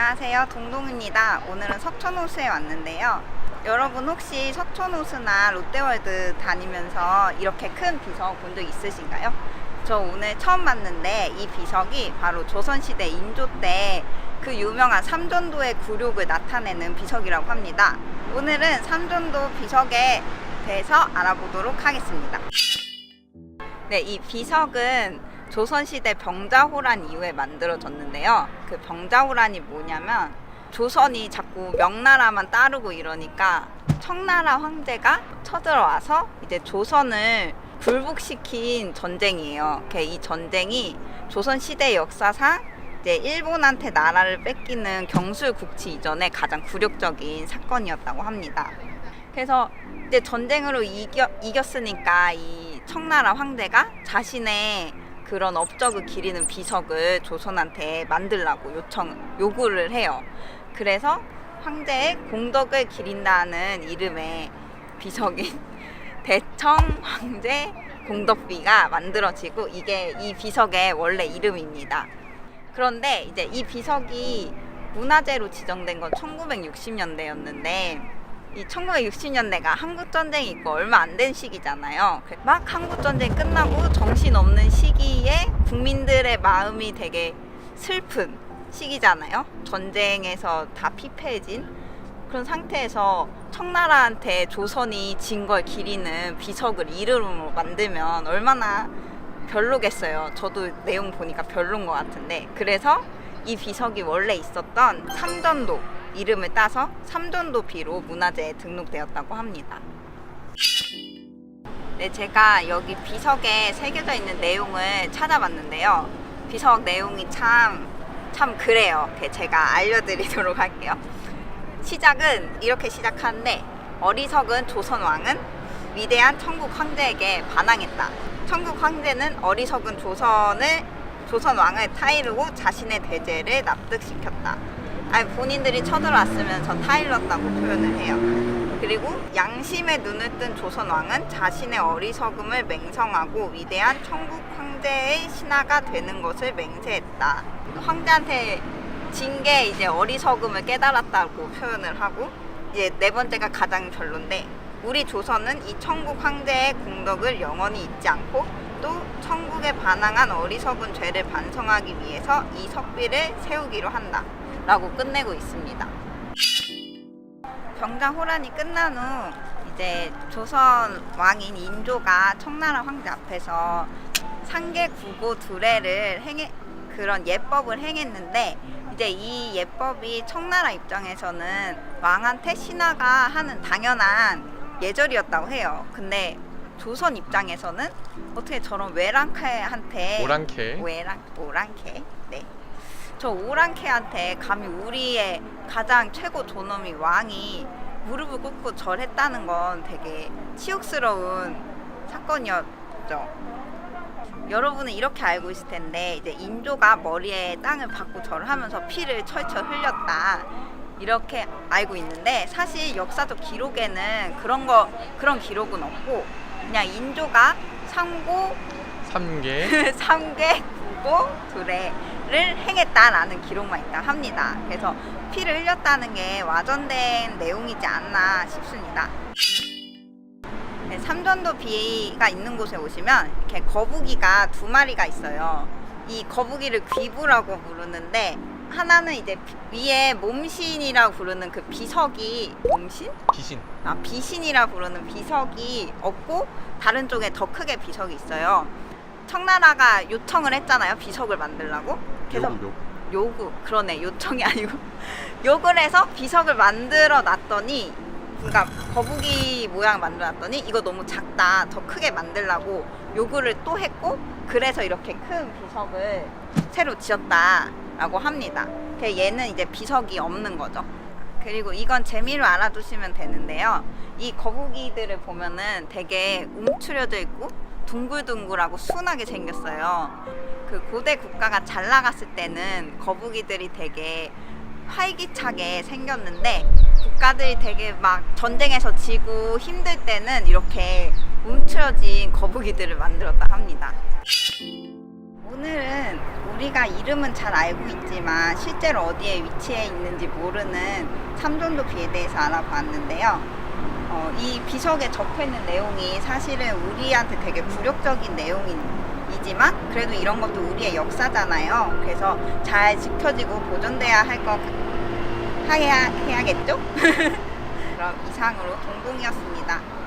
안녕하세요, 동동입니다. 오늘은 석촌호수에 왔는데요. 여러분 혹시 석촌호수나 롯데월드 다니면서 이렇게 큰 비석 본 적 있으신가요? 저 오늘 처음 봤는데 이 비석이 바로 조선시대 인조 때 그 유명한 삼전도의 굴욕을 나타내는 비석이라고 합니다. 오늘은 삼전도 비석에 대해서 알아보도록 하겠습니다. 네, 이 비석은 조선시대 병자호란 이후에 만들어졌는데요. 그 병자호란이 뭐냐면 조선이 자꾸 명나라만 따르고 이러니까 청나라 황제가 쳐들어와서 이제 조선을 굴복시킨 전쟁이에요. 이 전쟁이 조선시대 역사상 이제 일본한테 나라를 뺏기는 경술국치 이전에 가장 굴욕적인 사건이었다고 합니다. 그래서 이제 전쟁으로 이겼으니까 이 청나라 황제가 자신의 그런 업적을 기리는 비석을 조선한테 만들라고 요구를 해요. 그래서 황제의 공덕을 기린다는 이름의 비석인 대청 황제 공덕비가 만들어지고 이게 이 비석의 원래 이름입니다. 그런데 이제 이 비석이 문화재로 지정된 건 1960년대였는데 이 1960년대가 한국전쟁이 있고 얼마 안 된 시기잖아요. 막 한국전쟁 끝나고 정신없는 시기에 국민들의 마음이 되게 슬픈 시기잖아요. 전쟁에서 다 피폐해진 그런 상태에서 청나라한테 조선이 진 걸 기리는 비석을 이름으로 만들면 얼마나 별로겠어요. 저도 내용 보니까 별론 것 같은데, 그래서 이 비석이 원래 있었던 삼전도 이름을 따서 삼전도비로 문화재에 등록되었다고 합니다. 네, 제가 여기 비석에 새겨져 있는 내용을 찾아봤는데요. 비석 내용이 참 그래요. 제가 알려드리도록 할게요. 시작은 이렇게 시작하는데, 어리석은 조선왕은 위대한 천국 황제에게 반항했다. 천국 황제는 어리석은 조선 왕을 타이르고 자신의 대제를 납득시켰다. 본인들이 쳐들어왔으면서 타일렀다고 표현을 해요. 그리고 양심의 눈을 뜬 조선 왕은 자신의 어리석음을 맹성하고 위대한 천국 황제의 신하가 되는 것을 맹세했다. 황제한테 진 게 이제 어리석음을 깨달았다고 표현을 하고, 이제 네 번째가 가장 별론데, 우리 조선은 이 천국 황제의 공덕을 영원히 잊지 않고 또 천국에 반항한 어리석은 죄를 반성하기 위해서 이 석비를 세우기로 한다 라고 끝내고 있습니다. 병자호란이 끝난 후 이제 조선 왕인 인조가 청나라 황제 앞에서 상계구고 두례를 그런 예법을 행했는데, 이제 이 예법이 청나라 입장에서는 왕한테 신하가 하는 당연한 예절이었다고 해요. 근데 조선 입장에서는 어떻게 저런 외랑캐한테 오랑캐 네. 저 오랑캐한테 감히 우리의 가장 최고 존엄이 왕이 무릎을 꿇고 절했다는 건 되게 치욕스러운 사건이었죠. 여러분은 이렇게 알고 있을 텐데, 이제 인조가 머리에 땅을 박고 절을 하면서 피를 철철 흘렸다 이렇게 알고 있는데, 사실 역사적 기록에는 그런 기록은 없고, 그냥 인조가 삼계 구고 두례를 행했다라는 기록만 있다 합니다. 그래서 피를 흘렸다는 게 와전된 내용이지 않나 싶습니다. 네, 삼전도비가 있는 곳에 오시면 이렇게 거북이가 두 마리가 있어요. 이 거북이를 귀부라고 부르는데, 하나는 이제 위에 몸신이라고 부르는 그 비석이 비신이라 부르는 비석이 없고, 다른 쪽에 더 크게 비석이 있어요. 청나라가 요청을 했잖아요, 비석을 만들라고. 그래서 요청이 아니고 욕을 해서 비석을 만들어 놨더니, 그러니까 거북이 모양 만들어 놨더니 이거 너무 작다, 더 크게 만들라고 요구를 또 했고, 그래서 이렇게 큰 비석을 새로 지었다 라고 합니다. 얘는 이제 비석이 없는 거죠. 그리고 이건 재미로 알아두시면 되는데요. 이 거북이들을 보면은 되게 움츠려져 있고 둥글둥글하고 순하게 생겼어요. 그 고대 국가가 잘 나갔을 때는 거북이들이 되게 활기차게 생겼는데, 국가들이 되게 막 전쟁에서 지고 힘들 때는 이렇게 움츠러진 거북이들을 만들었다 합니다. 오늘은 우리가 이름은 잘 알고 있지만 실제로 어디에 위치해 있는지 모르는 참전도피에 대해서 알아봤는데요. 이 비석에 적혀있는 내용이 사실은 우리한테 되게 굴욕적인 내용이지만 그래도 이런 것도 우리의 역사잖아요. 그래서 잘 지켜지고 보존돼야 해야겠죠? 그럼 이상으로 동봉이었습니다.